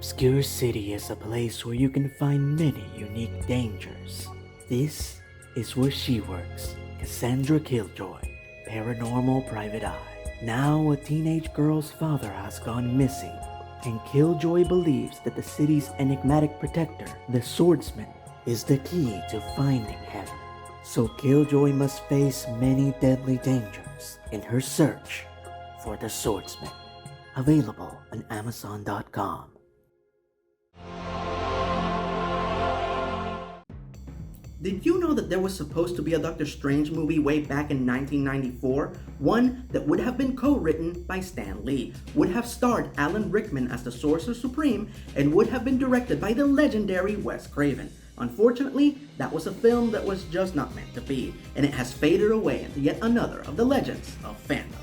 obscure city is a place where you can find many unique dangers. This is where she works, Cassandra Killjoy, paranormal private eye. Now a teenage girl's father has gone missing, and Killjoy believes that the city's enigmatic protector, the swordsman, is the key to finding him. So Killjoy must face many deadly dangers in her search for the swordsman. Available on Amazon.com. Did you know that there was supposed to be a Doctor Strange movie way back in 1994? One that would have been co-written by Stan Lee, would have starred Alan Rickman as the Sorcerer Supreme, and would have been directed by the legendary Wes Craven. Unfortunately, that was a film that was just not meant to be, and it has faded away into yet another of the legends of fandom.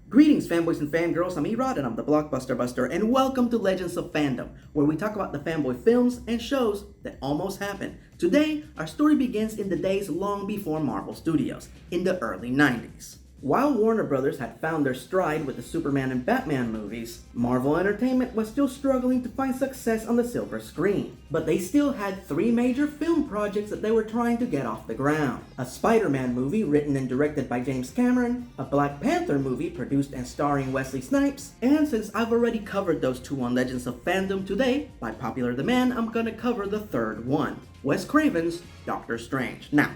Greetings fanboys and fangirls, I'm Erod and I'm the Blockbuster Buster, and welcome to Legends of Fandom, where we talk about the fanboy films and shows that almost happened. Today, our story begins in the days long before Marvel Studios, in the early 90s. While Warner Brothers had found their stride with the Superman and Batman movies, Marvel Entertainment was still struggling to find success on the silver screen. But they still had three major film projects that they were trying to get off the ground. A Spider-Man movie written and directed by James Cameron, a Black Panther movie produced and starring Wesley Snipes, and since I've already covered those two on Legends of Fandom today, by popular demand, I'm gonna cover the third one, Wes Craven's Doctor Strange. Now,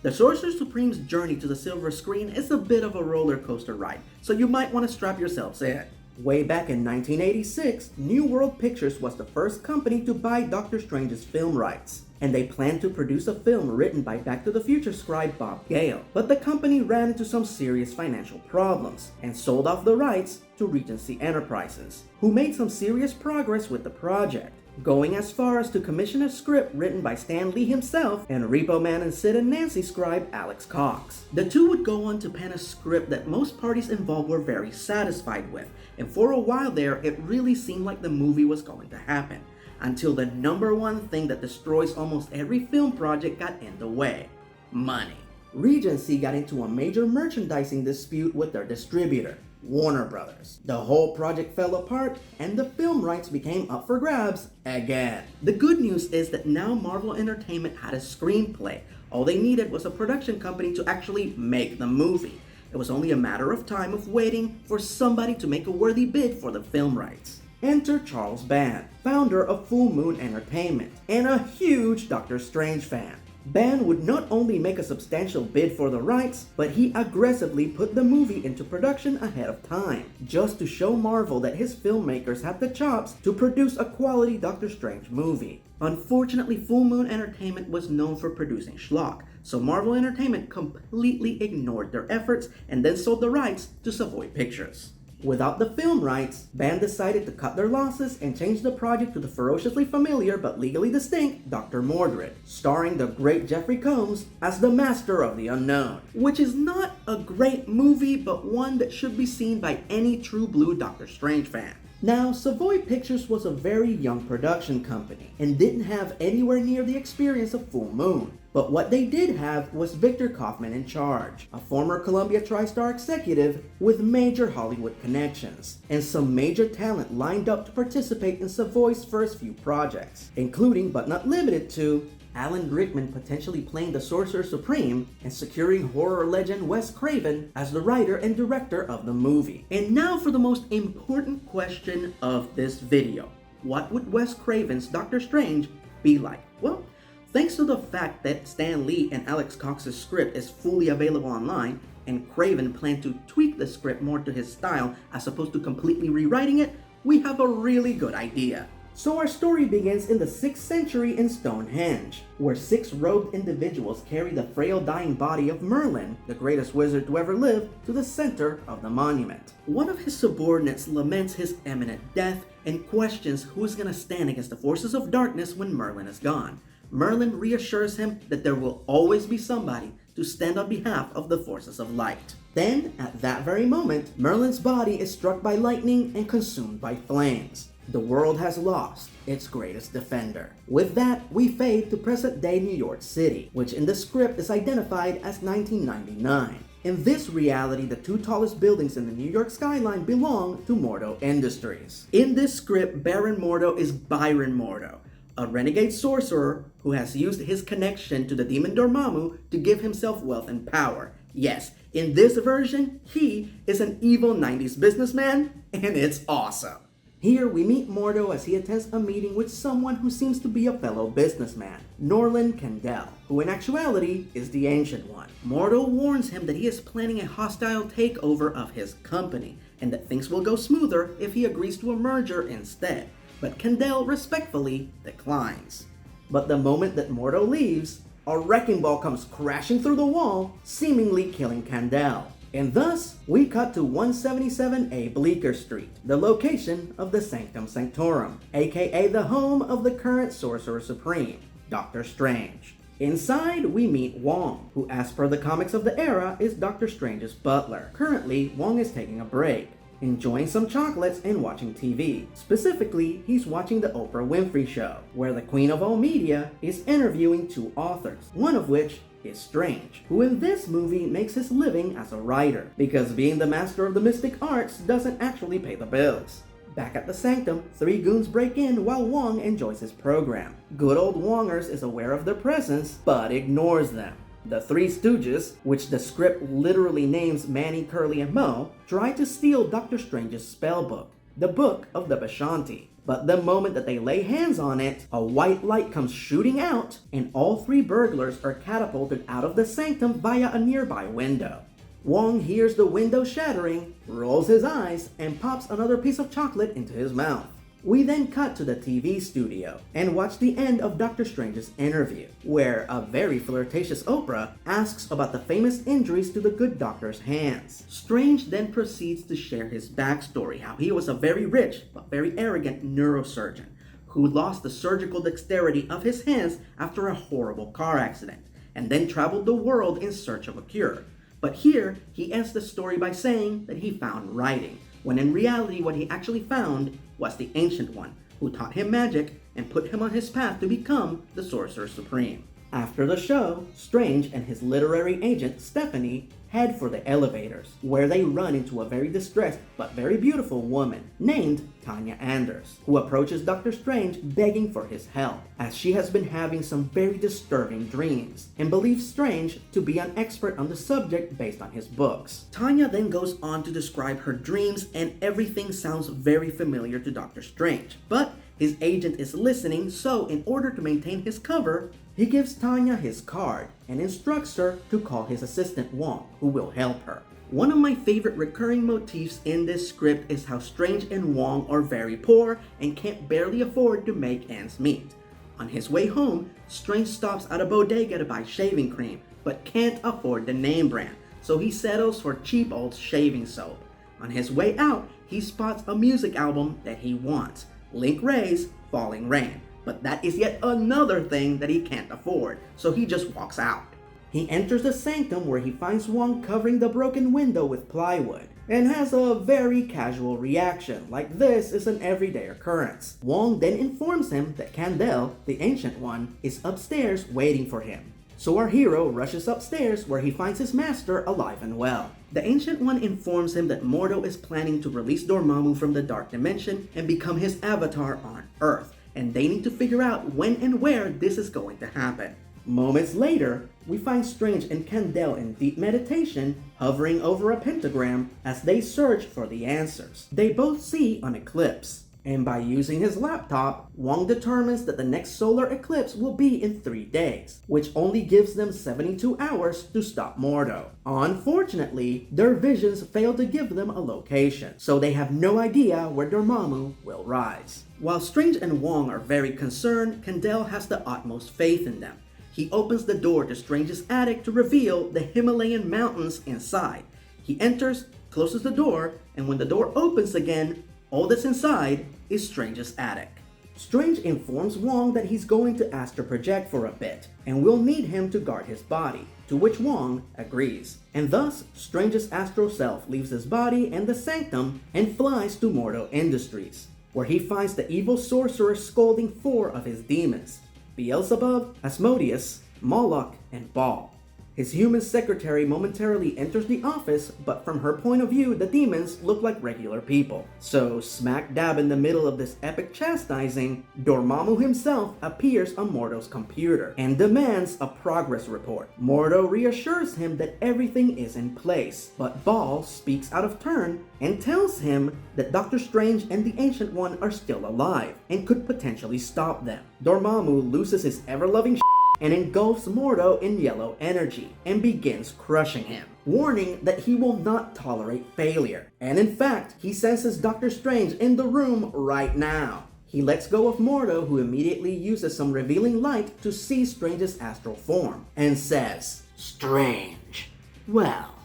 the Sorcerer Supreme's journey to the silver screen is a bit of a roller coaster ride, so you might want to strap yourselves in. Way back in 1986, New World Pictures was the first company to buy Doctor Strange's film rights, and they planned to produce a film written by Back to the Future scribe Bob Gale. But the company ran into some serious financial problems, and sold off the rights to Regency Enterprises, who made some serious progress with the project, going as far as to commission a script written by Stan Lee himself and Repo Man and Sid and Nancy scribe Alex Cox. The two would go on to pen a script that most parties involved were very satisfied with, and for a while there, it really seemed like the movie was going to happen, until the number one thing that destroys almost every film project got in the way: money. Regency got into a major merchandising dispute with their distributor, Warner Brothers. The whole project fell apart, and the film rights became up for grabs again. The good news is that now Marvel Entertainment had a screenplay. All they needed was a production company to actually make the movie. It was only a matter of time of waiting for somebody to make a worthy bid for the film rights. Enter Charles Band, founder of Full Moon Entertainment, and a huge Doctor Strange fan. Band would not only make a substantial bid for the rights, but he aggressively put the movie into production ahead of time, just to show Marvel that his filmmakers had the chops to produce a quality Doctor Strange movie. Unfortunately, Full Moon Entertainment was known for producing schlock, so Marvel Entertainment completely ignored their efforts and then sold the rights to Savoy Pictures. Without the film rights, Band decided to cut their losses and change the project to the ferociously familiar but legally distinct Dr. Mordrid, starring the great Jeffrey Combs as the Master of the Unknown, which is not a great movie, but one that should be seen by any true blue Doctor Strange fan. Now, Savoy Pictures was a very young production company and didn't have anywhere near the experience of Full Moon. But what they did have was Victor Kaufman in charge, a former Columbia TriStar executive with major Hollywood connections, and some major talent lined up to participate in Savoy's first few projects, including but not limited to Alan Rickman potentially playing the Sorcerer Supreme, and securing horror legend Wes Craven as the writer and director of the movie. And now for the most important question of this video. What would Wes Craven's Doctor Strange be like? Well, thanks to the fact that Stan Lee and Alex Cox's script is fully available online, and Craven planned to tweak the script more to his style as opposed to completely rewriting it, we have a really good idea. So our story begins in the 6th century in Stonehenge, where 6 robed individuals carry the frail dying body of Merlin, the greatest wizard to ever live, to the center of the monument. One of his subordinates laments his imminent death and questions who's gonna stand against the forces of darkness when Merlin is gone. Merlin reassures him that there will always be somebody to stand on behalf of the forces of light. Then, at that very moment, Merlin's body is struck by lightning and consumed by flames. The world has lost its greatest defender. With that, we fade to present-day New York City, which in the script is identified as 1999. In this reality, the two tallest buildings in the New York skyline belong to Mordo Industries. In this script, Baron Mordo is Byron Mordo, a renegade sorcerer who has used his connection to the demon Dormammu to give himself wealth and power. Yes, in this version, he is an evil 90s businessman, and it's awesome. Here we meet Mordo as he attends a meeting with someone who seems to be a fellow businessman, Norland Kendall, who in actuality is the Ancient One. Mordo warns him that he is planning a hostile takeover of his company, and that things will go smoother if he agrees to a merger instead, but Kendall respectfully declines. But the moment that Mordo leaves, a wrecking ball comes crashing through the wall, seemingly killing Kendall. And thus, we cut to 177A Bleecker Street, the location of the Sanctum Sanctorum, aka the home of the current Sorcerer Supreme, Doctor Strange. Inside, we meet Wong, who as per the comics of the era is Doctor Strange's butler. Currently, Wong is taking a break, enjoying some chocolates and watching TV. Specifically, he's watching the Oprah Winfrey Show, where the Queen of all media is interviewing two authors, one of which is Strange, who in this movie makes his living as a writer, because being the master of the mystic arts doesn't actually pay the bills. Back at the Sanctum, three goons break in while Wong enjoys his program. Good old Wongers is aware of their presence, but ignores them. The Three Stooges, which the script literally names Manny, Curly, and Moe, try to steal Doctor Strange's spellbook, the Book of the Bashanti. But the moment that they lay hands on it, a white light comes shooting out, and all three burglars are catapulted out of the Sanctum via a nearby window. Wong hears the window shattering, rolls his eyes, and pops another piece of chocolate into his mouth. We then cut to the TV studio and watch the end of Doctor Strange's interview, where a very flirtatious Oprah asks about the famous injuries to the good doctor's hands. Strange then proceeds to share his backstory, how he was a very rich but very arrogant neurosurgeon who lost the surgical dexterity of his hands after a horrible car accident, and then traveled the world in search of a cure. But here, he ends the story by saying that he found writing, when in reality what he actually found was the Ancient One, who taught him magic and put him on his path to become the Sorcerer Supreme. After the show, Strange and his literary agent, Stephanie, head for the elevators, where they run into a very distressed but very beautiful woman named Tanya Anders, who approaches Doctor Strange begging for his help, as she has been having some very disturbing dreams, and believes Strange to be an expert on the subject based on his books. Tanya then goes on to describe her dreams, and everything sounds very familiar to Doctor Strange, but his agent is listening, so in order to maintain his cover, he gives Tanya his card and instructs her to call his assistant Wong, who will help her. One of my favorite recurring motifs in this script is how Strange and Wong are very poor and can't barely afford to make ends meet. On his way home, Strange stops at a bodega to buy shaving cream, but can't afford the name brand, so he settles for cheap old shaving soap. On his way out, he spots a music album that he wants, Link Wray's Falling Rain. But that is yet another thing that he can't afford, so he just walks out. He enters the Sanctum where he finds Wong covering the broken window with plywood, and has a very casual reaction, like this is an everyday occurrence. Wong then informs him that Kandel, the Ancient One, is upstairs waiting for him. So our hero rushes upstairs where he finds his master alive and well. The Ancient One informs him that Mordo is planning to release Dormammu from the Dark Dimension and become his avatar on Earth, and they need to figure out when and where this is going to happen. Moments later, we find Strange and Kandel in deep meditation, hovering over a pentagram as they search for the answers. They both see an eclipse, and by using his laptop, Wong determines that the next solar eclipse will be in 3 days, which only gives them 72 hours to stop Mordo. Unfortunately, their visions fail to give them a location, so they have no idea where Dormammu will rise. While Strange and Wong are very concerned, Kandel has the utmost faith in them. He opens the door to Strange's attic to reveal the Himalayan mountains inside. He enters, closes the door, and when the door opens again, all that's inside is Strange's attic. Strange informs Wong that he's going to astral project for a bit, and will need him to guard his body, to which Wong agrees. And thus, Strange's astral self leaves his body and the Sanctum and flies to Mordo Industries, where he finds the evil sorcerer scolding 4 of his demons, Beelzebub, Asmodeus, Moloch, and Baal. His human secretary momentarily enters the office, but from her point of view, the demons look like regular people. So, smack dab in the middle of this epic chastising, Dormammu himself appears on Mordo's computer and demands a progress report. Mordo reassures him that everything is in place, but Ball speaks out of turn and tells him that Doctor Strange and the Ancient One are still alive and could potentially stop them. Dormammu loses his ever-loving and engulfs Mordo in yellow energy and begins crushing him, warning that he will not tolerate failure. And in fact, he senses Doctor Strange in the room right now. He lets go of Mordo, who immediately uses some revealing light to see Strange's astral form, and says, "Strange. Well,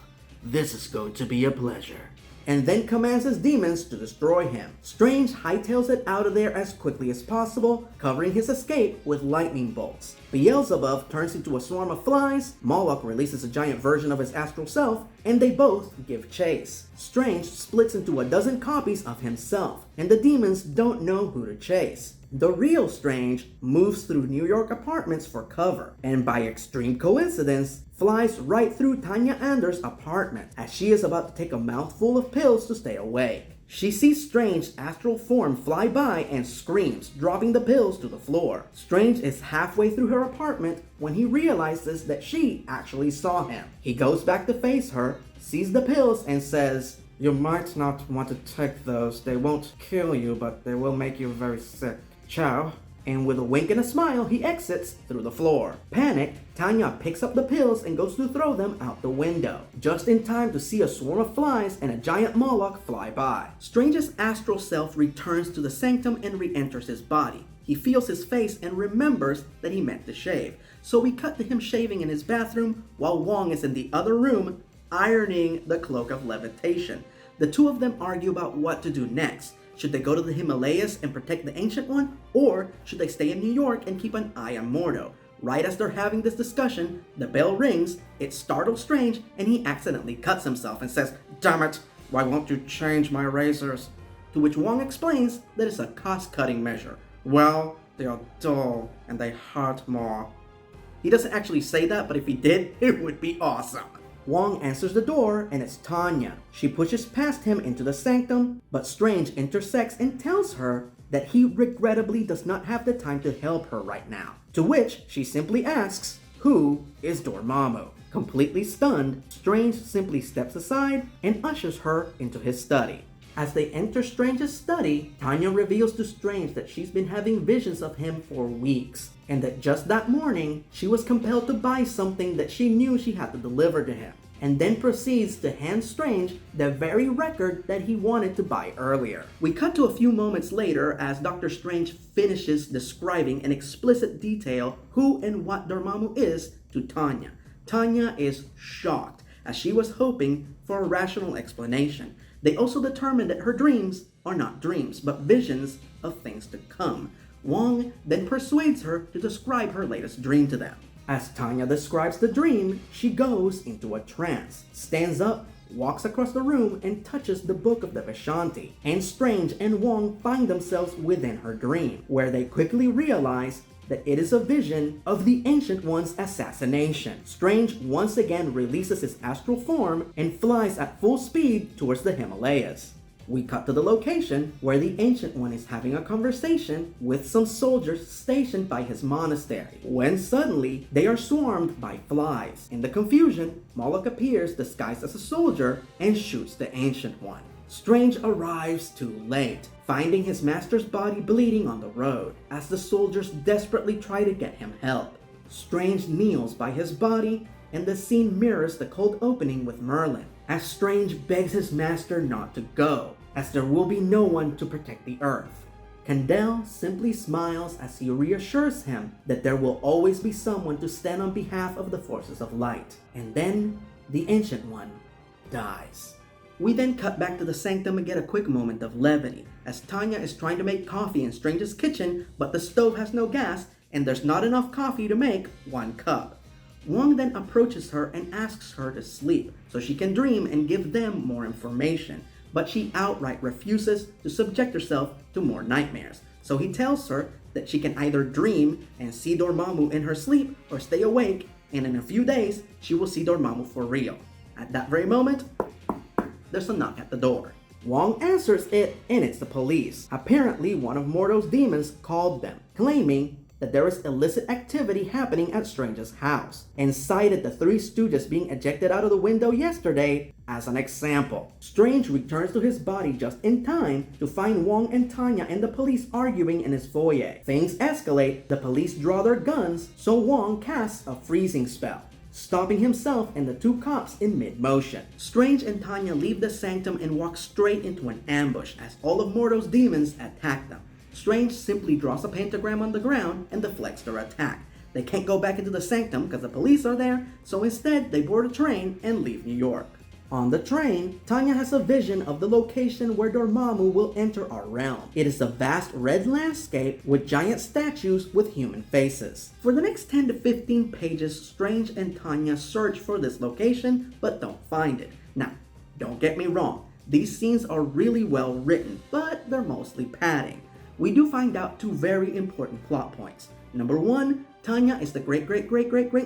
this is going to be a pleasure." And then commands his demons to destroy him. Strange hightails it out of there as quickly as possible, covering his escape with lightning bolts. Beelzebub turns into a swarm of flies, Moloch releases a giant version of his astral self, and they both give chase. Strange splits into a dozen copies of himself, and the demons don't know who to chase. The real Strange moves through New York apartments for cover, and by extreme coincidence, flies right through Tanya Ander's apartment as she is about to take a mouthful of pills to stay awake. She sees Strange's astral form fly by and screams, dropping the pills to the floor. Strange is halfway through her apartment when he realizes that she actually saw him. He goes back to face her, sees the pills, and says, "You might not want to take those. They won't kill you, but they will make you very sick. Ciao." And with a wink and a smile, he exits through the floor. Panicked, Tanya picks up the pills and goes to throw them out the window, just in time to see a swarm of flies and a giant Moloch fly by. Strange's astral self returns to the sanctum and re-enters his body. He feels his face and remembers that he meant to shave. So we cut to him shaving in his bathroom while Wong is in the other room ironing the cloak of levitation. The two of them argue about what to do next. Should they go to the Himalayas and protect the Ancient One, or should they stay in New York and keep an eye on Mordo? Right as they're having this discussion, the bell rings, it startles Strange, and he accidentally cuts himself and says, "Damn it, why won't you change my razors?" To which Wong explains that it's a cost-cutting measure. "Well, they are dull, and they hurt more." He doesn't actually say that, but if he did, it would be awesome. Wong answers the door, and it's Tanya. She pushes past him into the sanctum, but Strange intersects and tells her that he regrettably does not have the time to help her right now. To which she simply asks, "Who is Dormammu?" Completely stunned, Strange simply steps aside and ushers her into his study. As they enter Strange's study, Tanya reveals to Strange that she's been having visions of him for weeks, and that just that morning, she was compelled to buy something that she knew she had to deliver to him, and then proceeds to hand Strange the very record that he wanted to buy earlier. We cut to a few moments later as Doctor Strange finishes describing in explicit detail who and what Dormammu is to Tanya. Tanya is shocked, as she was hoping for a rational explanation. They also determine that her dreams are not dreams, but visions of things to come. Wong then persuades her to describe her latest dream to them. As Tanya describes the dream, she goes into a trance, stands up, walks across the room, and touches the Book of the Vishanti. And Strange and Wong find themselves within her dream, where they quickly realize that it is a vision of the Ancient One's assassination. Strange once again releases his astral form and flies at full speed towards the Himalayas. We cut to the location where the Ancient One is having a conversation with some soldiers stationed by his monastery, when suddenly they are swarmed by flies. In the confusion, Moloch appears disguised as a soldier and shoots the Ancient One. Strange arrives too late, finding his master's body bleeding on the road, as the soldiers desperately try to get him help. Strange kneels by his body, and the scene mirrors the cold opening with Merlin, as Strange begs his master not to go, as there will be no one to protect the Earth. Kandel simply smiles as he reassures him that there will always be someone to stand on behalf of the forces of light. And then, the Ancient One dies. We then cut back to the sanctum and get a quick moment of levity, as Tanya is trying to make coffee in Strange's kitchen, but the stove has no gas, and there's not enough coffee to make 1 cup. Wong then approaches her and asks her to sleep, so she can dream and give them more information, but she outright refuses to subject herself to more nightmares. So he tells her that she can either dream and see Dormammu in her sleep, or stay awake and in a few days, she will see Dormammu for real. At that very moment, there's a knock at the door. Wong answers it, and it's the police. Apparently, one of Mordo's demons called them, claiming that there is illicit activity happening at Strange's house, and cited the Three Stooges being ejected out of the window yesterday as an example. Strange returns to his body just in time to find Wong and Tanya and the police arguing in his foyer. Things escalate, the police draw their guns, so Wong casts a freezing spell, stopping himself and the two cops in mid-motion. Strange and Tanya leave the sanctum and walk straight into an ambush as all of Mordo's demons attack them. Strange simply draws a pentagram on the ground and deflects their attack. They can't go back into the sanctum because the police are there, so instead they board a train and leave New York. On the train, Tanya has a vision of the location where Dormammu will enter our realm. It is a vast red landscape with giant statues with human faces. For the next 10 to 15 pages, Strange and Tanya search for this location but don't find it. Now, don't get me wrong, these scenes are really well written, but they're mostly padding. We do find out two very important plot points. Number one, Tanya is the great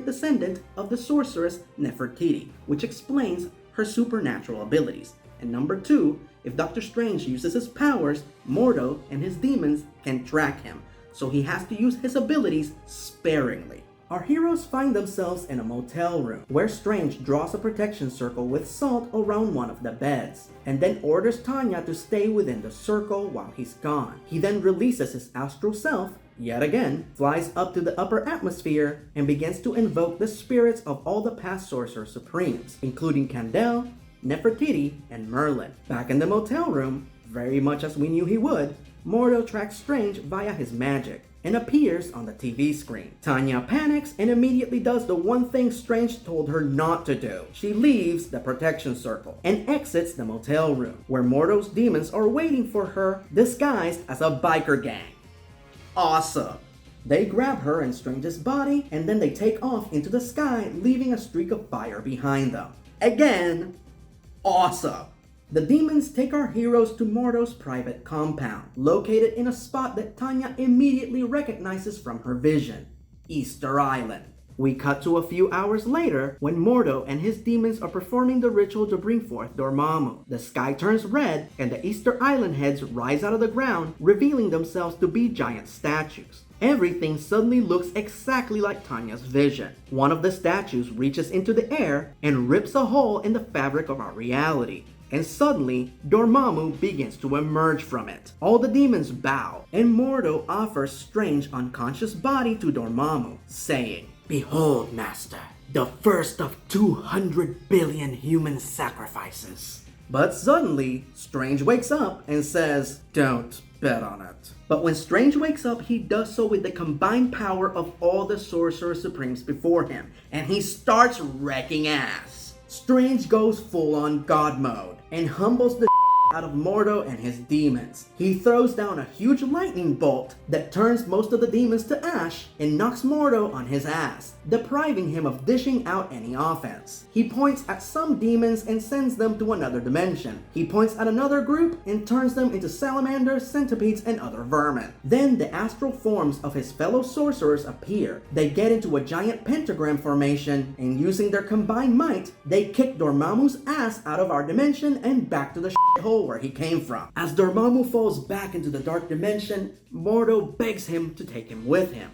descendant of the sorceress Nefertiti, which explains her supernatural abilities. And number two, if Doctor Strange uses his powers, Mordo and his demons can track him, so he has to use his abilities sparingly. Our heroes find themselves in a motel room, where Strange draws a protection circle with salt around one of the beds, and then orders Tanya to stay within the circle while he's gone. He then releases his astral self, yet again, flies up to the upper atmosphere, and begins to invoke the spirits of all the past Sorcerer Supremes, including Kandel, Nefertiti, and Merlin. Back in the motel room, very much as we knew he would, Mordo tracks Strange via his magic, and appears on the TV screen. Tanya panics and immediately does the one thing Strange told her not to do. She leaves the protection circle and exits the motel room, where Mordo's demons are waiting for her, disguised as a biker gang. Awesome! They grab her and Strange's body, and then they take off into the sky, leaving a streak of fire behind them. Again, awesome! The demons take our heroes to Mordo's private compound, located in a spot that Tanya immediately recognizes from her vision, Easter Island. We cut to a few hours later when Mordo and his demons are performing the ritual to bring forth Dormammu. The sky turns red and the Easter Island heads rise out of the ground, revealing themselves to be giant statues. Everything suddenly looks exactly like Tanya's vision. One of the statues reaches into the air and rips a hole in the fabric of our reality. And suddenly, Dormammu begins to emerge from it. All the demons bow, and Mordo offers Strange's unconscious body to Dormammu, saying, "Behold, Master, the first of 200 billion human sacrifices." But suddenly, Strange wakes up and says, "Don't bet on it." But when Strange wakes up, he does so with the combined power of all the Sorcerer Supremes before him, and he starts wrecking ass. Strange goes full on God mode and humbles the out of Mordo and his demons. He throws down a huge lightning bolt that turns most of the demons to ash and knocks Mordo on his ass, depriving him of dishing out any offense. He points at some demons and sends them to another dimension. He points at another group and turns them into salamanders, centipedes, and other vermin. Then the astral forms of his fellow sorcerers appear. They get into a giant pentagram formation, and using their combined might, they kick Dormammu's ass out of our dimension and back to the hole where he came from. As Dormammu falls back into the dark dimension, Mordo begs him to take him with him.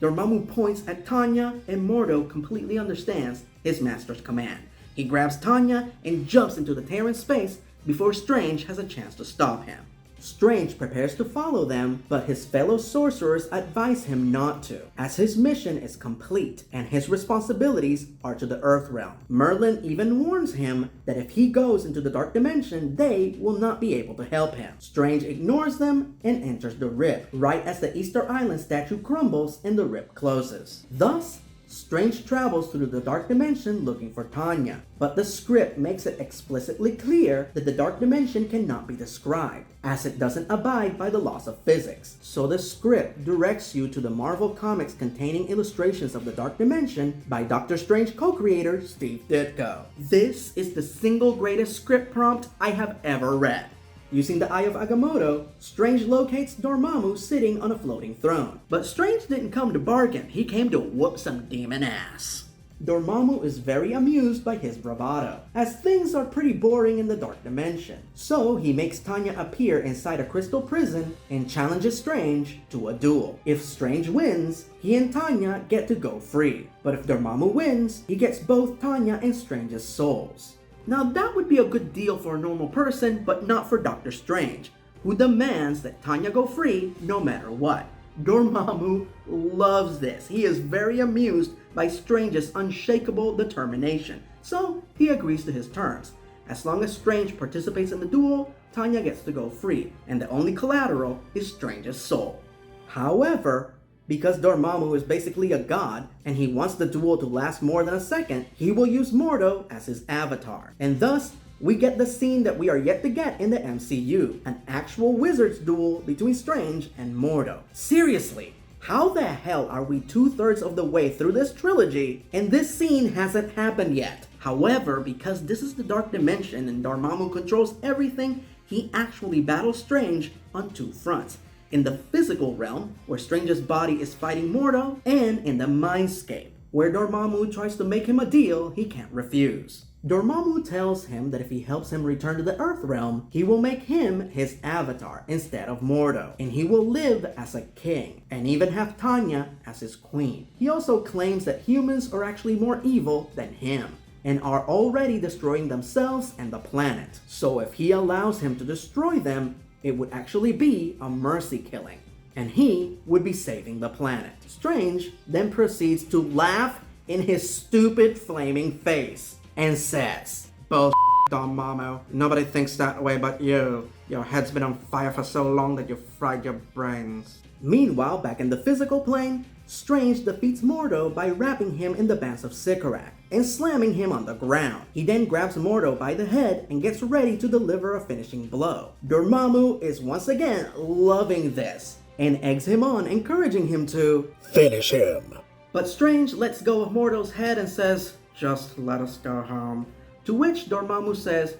Dormammu points at Tanya, and Mordo completely understands his master's command. He grabs Tanya and jumps into the Terran space before Strange has a chance to stop him. Strange prepares to follow them, but his fellow sorcerers advise him not to, as his mission is complete and his responsibilities are to the Earth realm. Merlin even warns him that if he goes into the dark dimension, they will not be able to help him. Strange ignores them and enters the rip, right as the Easter Island statue crumbles and the rip closes. Thus, Strange travels through the dark dimension looking for Tanya, but the script makes it explicitly clear that the dark dimension cannot be described, as it doesn't abide by the laws of physics. So the script directs you to the Marvel comics containing illustrations of the dark dimension by Doctor Strange co-creator Steve Ditko. This is the single greatest script prompt I have ever read. Using the Eye of Agamotto, Strange locates Dormammu sitting on a floating throne. But Strange didn't come to bargain, he came to whoop some demon ass. Dormammu is very amused by his bravado, as things are pretty boring in the Dark Dimension. So he makes Tanya appear inside a crystal prison and challenges Strange to a duel. If Strange wins, he and Tanya get to go free. But if Dormammu wins, he gets both Tanya and Strange's souls. Now that would be a good deal for a normal person, but not for Doctor Strange, who demands that Tanya go free no matter what. Dormammu loves this. He is very amused by Strange's unshakable determination, so he agrees to his terms. As long as Strange participates in the duel, Tanya gets to go free, and the only collateral is Strange's soul. However, because Dormammu is basically a god, and he wants the duel to last more than a second, he will use Mordo as his avatar, and thus, we get the scene that we are yet to get in the MCU, an actual wizard's duel between Strange and Mordo. Seriously, how the hell are we 2/3 of the way through this trilogy and this scene hasn't happened yet? However, because this is the Dark Dimension and Dormammu controls everything, he actually battles Strange on two fronts. In the physical realm, where Strange's body is fighting Mordo, and in the mindscape, where Dormammu tries to make him a deal he can't refuse. Dormammu tells him that if he helps him return to the Earth realm, he will make him his avatar instead of Mordo, and he will live as a king, and even have Tanya as his queen. He also claims that humans are actually more evil than him, and are already destroying themselves and the planet. So if he allows him to destroy them, it would actually be a mercy killing, and he would be saving the planet. Strange then proceeds to laugh in his stupid flaming face and says, "Bullshit, Dormammu. Nobody thinks that way but you. Your head's been on fire for so long that you've fried your brains." Meanwhile, back in the physical plane, Strange defeats Mordo by wrapping him in the bands of Sycorax and slamming him on the ground. He then grabs Mordo by the head and gets ready to deliver a finishing blow. Dormammu is once again loving this and eggs him on, encouraging him to finish him. But Strange lets go of Mordo's head and says, "Just let us go home." To which Dormammu says,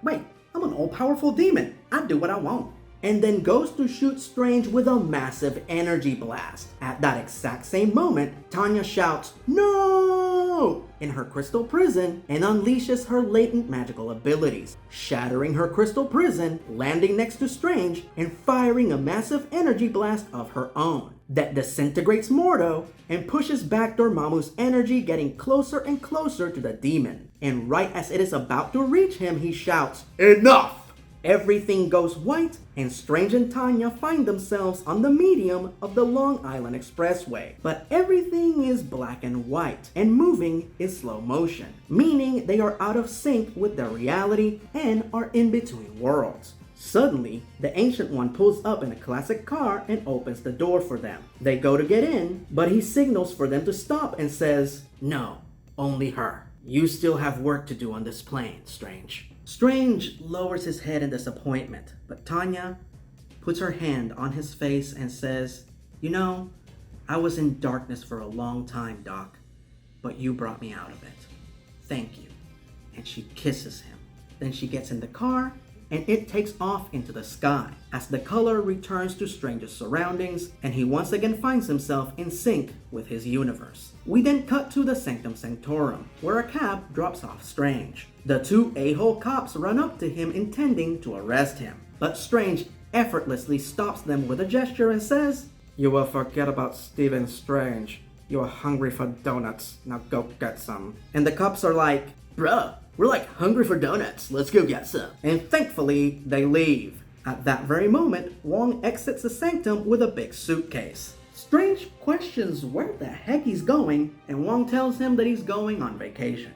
Wait, I'm an all-powerful demon. I do what I want." And then goes to shoot Strange with a massive energy blast. At that exact same moment, Tanya shouts, "No!" in her crystal prison and unleashes her latent magical abilities, shattering her crystal prison, landing next to Strange, and firing a massive energy blast of her own that disintegrates Mordo and pushes back Dormammu's energy, getting closer and closer to the demon. And right as it is about to reach him, he shouts, "Enough!" Everything goes white, and Strange and Tanya find themselves on the medium of the Long Island Expressway. But everything is black and white, and moving in slow motion, meaning they are out of sync with their reality and are in between worlds. Suddenly, the Ancient One pulls up in a classic car and opens the door for them. They go to get in, but he signals for them to stop and says, "No, only her. You still have work to do on this plane, Strange." Strange lowers his head in disappointment, but Tanya puts her hand on his face and says, "You know, I was in darkness for a long time, Doc, but you brought me out of it. Thank you." And she kisses him. Then she gets in the car, and it takes off into the sky as the color returns to Strange's surroundings, and he once again finds himself in sync with his universe. We then cut to the Sanctum Sanctorum, where a cab drops off Strange. The two a-hole cops run up to him intending to arrest him, but Strange effortlessly stops them with a gesture and says, "You will forget about Stephen Strange. You are hungry for donuts. Now go get some." And the cops are like, "Bruh, we're like hungry for donuts. Let's go get some." And thankfully, they leave. At that very moment, Wong exits the sanctum with a big suitcase. Strange questions where the heck he's going, and Wong tells him that he's going on vacation.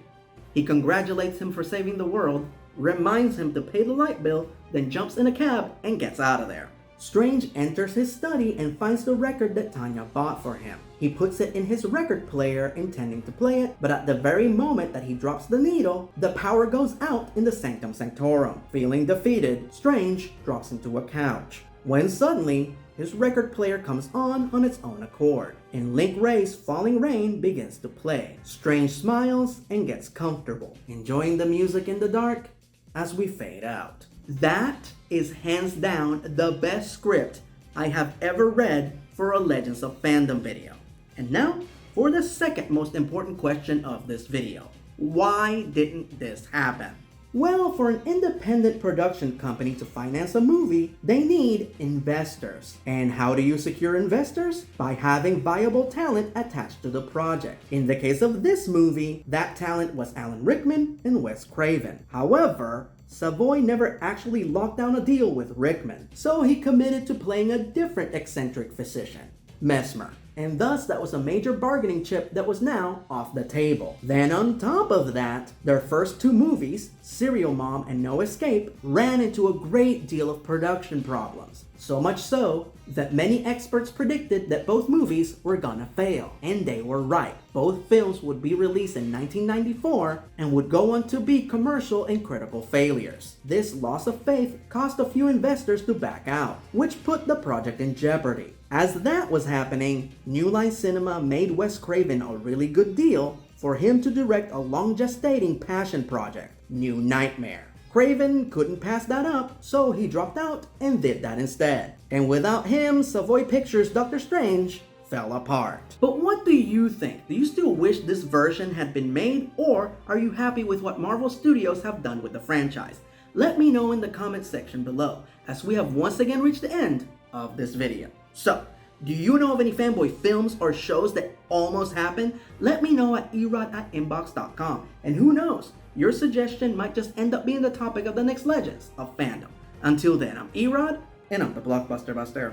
He congratulates him for saving the world, reminds him to pay the light bill, then jumps in a cab and gets out of there. Strange enters his study and finds the record that Tanya bought for him. He puts it in his record player, intending to play it, but at the very moment that he drops the needle, the power goes out in the Sanctum Sanctorum. Feeling defeated, Strange drops into a couch, when suddenly, his record player comes on its own accord, and Link Ray's Falling Rain begins to play. Strange smiles and gets comfortable, enjoying the music in the dark as we fade out. That is hands down the best script I have ever read for a Legends of Fandom video. And now for the second most important question of this video. Why didn't this happen? Well, for an independent production company to finance a movie, they need investors. And how do you secure investors? By having viable talent attached to the project. In the case of this movie, that talent was Alan Rickman and Wes Craven. However, Savoy never actually locked down a deal with Rickman, so he committed to playing a different eccentric physician, Mesmer. And thus that was a major bargaining chip that was now off the table. Then on top of that, their first two movies, Serial Mom and No Escape, ran into a great deal of production problems. So much so that many experts predicted that both movies were gonna fail. And they were right. Both films would be released in 1994 and would go on to be commercial and critical failures. This loss of faith caused a few investors to back out, which put the project in jeopardy. As that was happening, New Line Cinema made Wes Craven a really good deal for him to direct a long-gestating passion project, New Nightmare. Craven couldn't pass that up, so he dropped out and did that instead. And without him, Savoy Pictures' Doctor Strange fell apart. But what do you think? Do you still wish this version had been made, or are you happy with what Marvel Studios have done with the franchise? Let me know in the comment section below, as we have once again reached the end of this video. So, do you know of any fanboy films or shows that almost happened? Let me know at erod@inbox.com. And who knows, your suggestion might just end up being the topic of the next Legends of Fandom. Until then, I'm Erod, and I'm the Blockbuster Buster.